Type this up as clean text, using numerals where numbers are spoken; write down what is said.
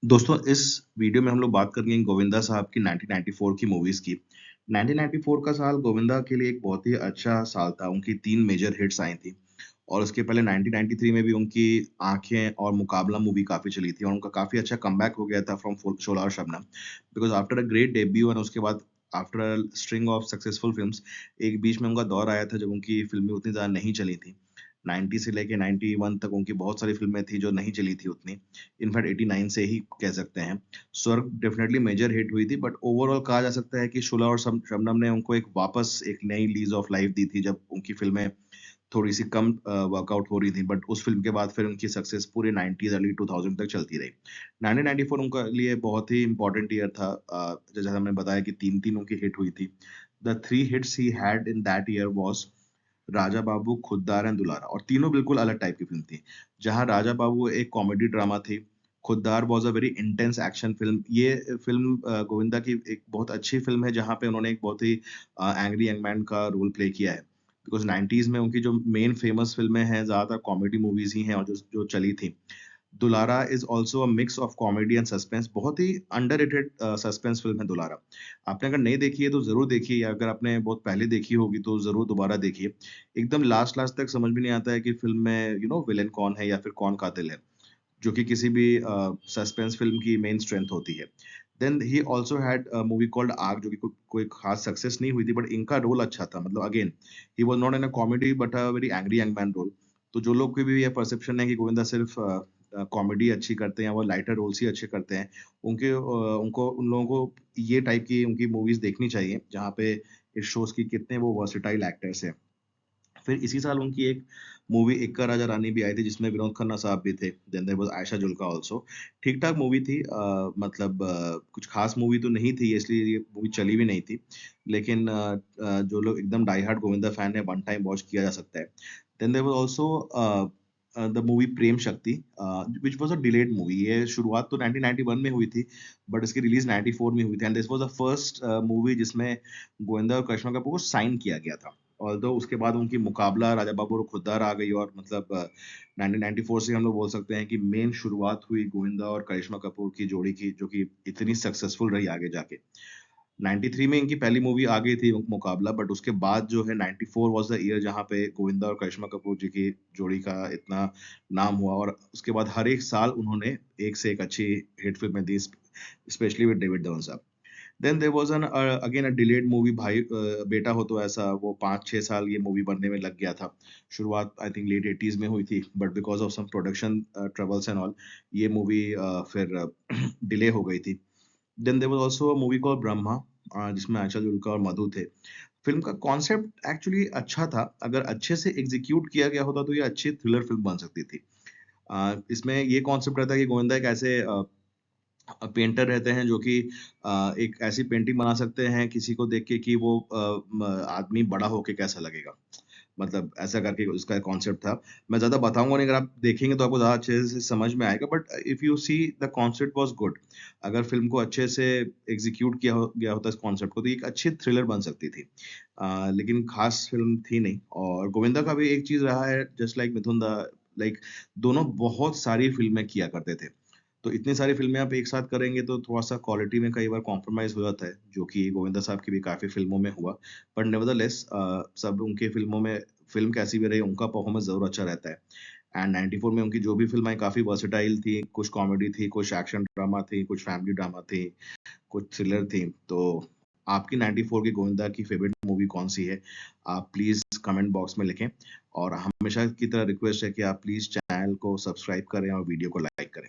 दोस्तों, इस वीडियो में हम लोग बात करेंगे गोविंदा साहब की 1994 की मूवीज़ की। 1994 का साल गोविंदा के लिए एक बहुत ही अच्छा साल था। उनकी 3 मेजर हिट्स आई थी और उसके पहले 1993 में भी उनकी आँखें और मुकाबला मूवी काफ़ी चली थी और उनका काफ़ी अच्छा कमबैक हो गया था फ्रॉम फुल शोला और Shabnam. Because after a great debut and उसके बाद after a string of successful films, एक बीच में उनका दौर आया था जब उनकी फ़िल्में उतनी ज़्यादा नहीं चली थी। 90 से लेके 91 तक उनकी बहुत सारी फ़िल्में थी जो नहीं चली थी उतनी। इनफैक्ट 89 से ही कह सकते हैं। स्वर्ग डेफ़िनेटली मेजर हिट हुई थी, बट ओवरऑल कहा जा सकता है कि शोला और शबनम ने उनको एक वापस एक नई लीज़ ऑफ लाइफ़ दी थी जब उनकी फ़िल्में थोड़ी-सी कम वर्कआउट हो रही थी, बट उस फ़िल्म के बाद फिर उनकी सक्सेस पूरे 90s अर्ली 2000 तक चलती रही। 1994 उनका लिए बहुत ही इम्पोर्टेंट ईयर था। जैसा हमने बताया कि 3-3 उनकी हिट हुई थी। The 3 hits he had in that year was Raja Babu, Khuddar and दुलारा, और तीनों बिल्कुल अलग टाइप की फ़िल्म थी। जहाँ राजा बाबू एक कॉमेडी ड्रामा थी, Khuddar was a very intense action film. ये फ़िल्म गोविंदा की एक बहुत अच्छी फ़िल्म है जहाँ पे उन्होंने एक बहुत ही एंग्री यंग मैन का रोल प्ले किया है। बिकॉज़ 90s में उनकी जो मेन फ़ेमस फ़िल्में हैं, ज़्यादातर कॉमेडी मूवीज़ ही हैं और जो जो चली थी। दुलारा is also a mix of comedy and suspense. बहुत ही अंडररेटेड सस्पेंस फ़िल्म है दुलारा। आपने अगर नहीं देखी है तो ज़रूर देखिए, या अगर आपने बहुत पहले देखी होगी तो ज़रूर दोबारा देखिए। एकदम लास्ट-लास्ट तक समझ में नहीं आता है कि फ़िल्म में विलेन कौन है या फिर कौन कातिल है, जो कि किसी भी सस्पेंस फ़िल्म की मेन स्ट्रेंथ होती है। Then he also had a movie called Aag, जो कि कोई खास सक्सेस नहीं हुई थी, बट इनका रोल अच्छा था। मतलब again, he was not in a comedy but a very angry young man role. तो जो लोग की भी ये परसेप्शन है कि गोविंदा सिर्फ़ कॉमेडी अच्छी करते हैं, वो लाइटर रोल्स ही अच्छे करते हैं, उनको उन लोगों को ये टाइप की उनकी मूवीज़ देखनी चाहिए, जहाँ पे इट शोज़ कि कितने वो वर्सेटाइल एक्टर्स हैं। फिर इसी साल उनकी एक मूवी इक्का राजा रानी भी आई थी जिसमें विनोद खन्ना साहब भी थे। Then there was Ayesha Julka also. ठीक-ठाक मूवी थी, मतलब कुछ खास मूवी तो नहीं थी, इसलिए ये मूवी चली भी नहीं थी। लेकिन जो लोग एकदम डाई हार्ड गोविंदा फैन है, वन टाइम वॉच किया जा सकता है। Then there was also the movie Prem Shakti, which was a delayed movie. ये शुरुआत तो 1991 में हुई थी, बट इसकी रिलीज़ 94 में हुई थी, and this was the first movie जिसमें गोविंदा और करिश्मा कपूर को साइन किया गया था। ऑल्दो उसके बाद उनकी मुकाबला राजा बाबू और खुद्दार आ गई, और मतलब 1994 से हम लोग बोल सकते हैं कि मेन शुरुआत हुई गोविंदा और करिश्मा कपूर की जोड़ी की, जो कि इतनी सक्सेसफुल रही आगे जाके। 93 में इनकी पहली मूवी आ गई थी मुकाबला, बट उसके बाद जो है 94 वाज़ द ईयर जहाँ पे गोविंदा और करिश्मा कपूर जी की जोड़ी का इतना नाम हुआ, और उसके बाद हर एक साल उन्होंने एक से एक अच्छी हिट फ़िल्में दी, स्पेशली विद डेविड धवन साहब। Then there was again a delayed movie, भाई बेटा हो तो ऐसा, वो 5-6 साल ये मूवी बनने में लग गया था। शुरुआत आई थिंक लेट 80s में हुई थी, but because of some production troubles and all, ये मूवी फिर डिले हो गई थी। Then there was also a movie called Brahma, जिसमें आंचल जुल्का और मधु थे। फ़िल्म का कॉन्सेप्ट एक्चुअली अच्छा था, अगर अच्छे से एग्ज़ीक्यूट किया गया होता तो ये अच्छी थ्रिलर फ़िल्म बन सकती थी। इसमें ये कॉन्सेप्ट रहता है कि गोविंदा एक ऐसे पेंटर रहते हैं जो कि एक ऐसी पेंटिंग बना सकते हैं किसी को देख के कि वो आदमी बड़ा होके कैसा लगेगा। मतलब ऐसा करके उसका कॉन्सेप्ट था। मैं ज़्यादा बताऊँगा नहीं, अगर आप देखेंगे तो आपको ज़्यादा अच्छे से समझ में आएगा, but if you see the concept was good. अगर फ़िल्म को अच्छे से एग्ज़ीक्यूट किया गया होता इस कॉन्सेप्ट को, तो ये एक अच्छी थ्रिलर बन सकती थी। लेकिन ख़ास फ़िल्म थी नहीं, और गोविंदा का भी एक चीज़ रहा है, जस्ट लाइक मिथुन दा, लाइक दोनों बहुत सारी फ़िल्में किया करते थे। तो इतनी सारी फ़िल्में आप एक साथ करेंगे तो थोड़ा-सा क्वालिटी में कई बार कॉम्प्रोमाइज़ हो जाता है, जो कि गोविंदा साहब की भी काफ़ी फ़िल्मों में हुआ। बट नेवरदलेस सब उनकी फ़िल्मों में फ़िल्म कैसी भी रही, उनका परफ़ॉर्मेंस ज़रूर अच्छा रहता है। एंड 94 में उनकी जो भी फ़िल्म आई काफ़ी वर्सेटाइल थी, कुछ कॉमेडी थी, कुछ एक्शन ड्रामा थी, कुछ फैमिली ड्रामा थी, कुछ थ्रिलर थी। तो आपकी 94 की गोविंदा की फ़ेवरेट मूवी कौन-सी है? आप प्लीज़ कमेंट बॉक्स में लिखें, और हमेशा की तरह रिक्वेस्ट है कि आप प्लीज़ चैनल को सब्सक्राइब करें और वीडियो को लाइक करें।